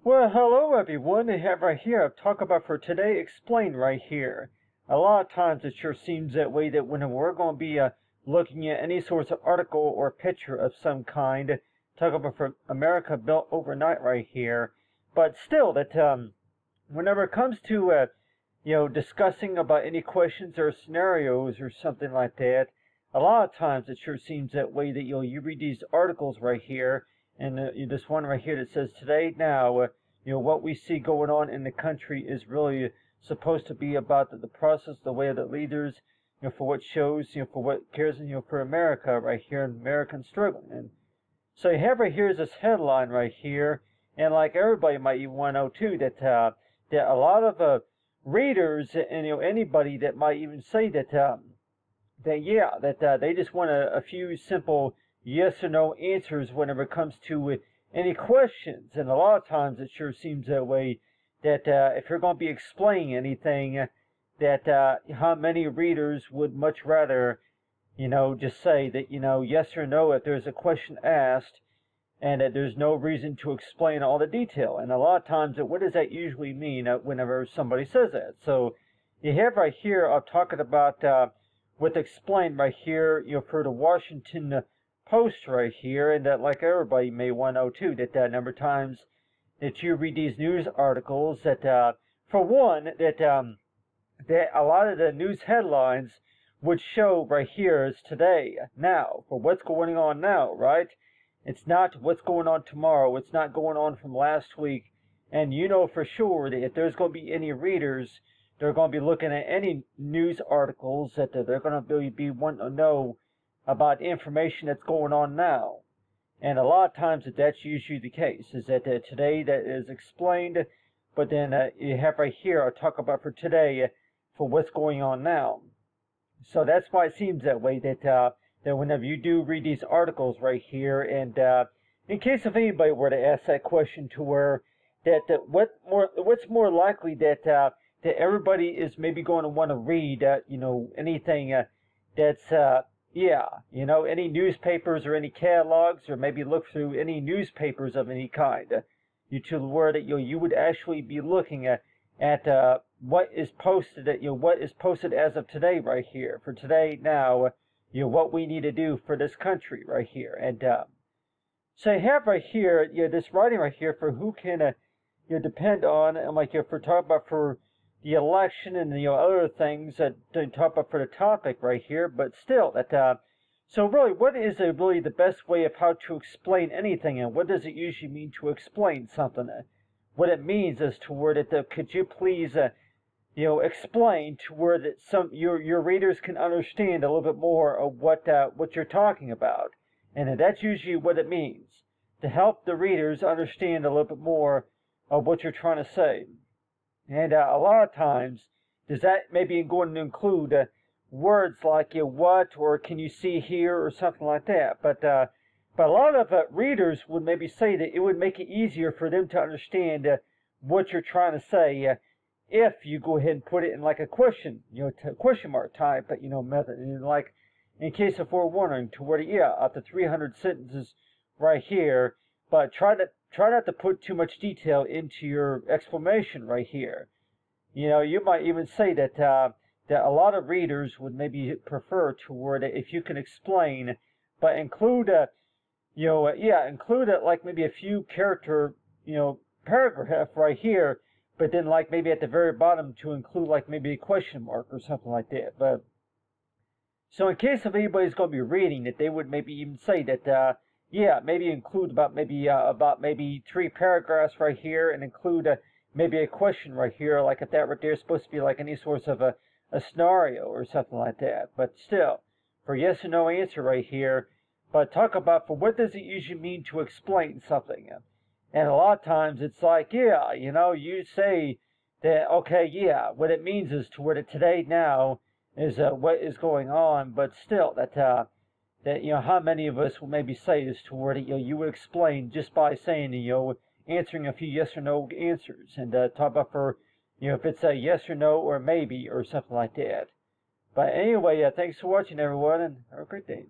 Well, hello everyone. They have right here, talk about for today, explain right here. A lot of times it sure seems that way that when we're going to be looking at any sort of article or picture of some kind, talk about for America built overnight right here. But still, that whenever it comes to discussing about any questions or scenarios or something like that, a lot of times it sure seems that way that you read these articles right here, and this one right here that says today now, what we see going on in the country is really supposed to be about the process, the way of the leaders, for what shows, for what cares, for America right here, and American struggling. And so you have right here is this headline right here, and like everybody might even want to know too that a lot of readers and anybody that might even say that they just want a few simple yes or no answers whenever it comes to any questions. And a lot of times it sure seems that way that if you're going to be explaining anything, that how many readers would much rather, just say that, yes or no if there's a question asked, and that there's no reason to explain all the detail. And a lot of times, what does that usually mean whenever somebody says that? So you have right here, I'm talking about with explained right here, for the Washington Post right here, and that like everybody may want to know too, that number of times that you read these news articles, that for one, that a lot of the news headlines would show right here is today, now, for what's going on now, right? It's not what's going on tomorrow. It's not going on from last week. And you know for sure that if there's going to be any readers, they're going to be looking at any news articles that they're going to be wanting to know about information that's going on now. And a lot of times that's usually the case, is that today that is explained, but then you have right here, I'll talk about for today, for what's going on now. So that's why it seems that way, that whenever you do read these articles right here, and in case if anybody were to ask that question to where what's more likely that everybody is maybe going to want to read, anything that's any newspapers or any catalogs, or maybe look through any newspapers of any kind, to where that you would actually be looking at what is posted, what is posted as of today right here, for today now, what we need to do for this country right here. And so you have right here, this writing right here for who can depend on, and like for talk about for the election and other things that don't talk about for the topic right here. But still, that so really, what is really the best way of how to explain anything, and what does it usually mean to explain something? What it means is to where that could you please explain to where that your readers can understand a little bit more of what you're talking about. And that's usually what it means, to help the readers understand a little bit more of what you're trying to say. And a lot of times, does that maybe going to include words like what, or can you see here, or something like that. But a lot of readers would maybe say that it would make it easier for them to understand what you're trying to say if you go ahead and put it in like a question, question mark type, method. And like, in case if we're wondering, to where, up to 300 sentences right here, but try not to put too much detail into your explanation right here. You might even say that that a lot of readers would maybe prefer to where that if you can explain, but include include like maybe a few character, paragraph right here, but then like maybe at the very bottom to include like maybe a question mark or something like that. But so in case if anybody's going to be reading it, they would maybe even say that maybe include about maybe 3 paragraphs right here, and include maybe a question right here, like if that right there is supposed to be like any sort of a scenario or something like that. But still, for yes or no answer right here, but talk about for what does it usually mean to explain something. And a lot of times it's like, you say that, okay, what it means is to where the today now is what is going on, but still that how many of us will maybe say is to where you would explain just by saying, answering a few yes or no answers, and talk about for, if it's a yes or no or maybe or something like that. But anyway, thanks for watching everyone, and have a great day.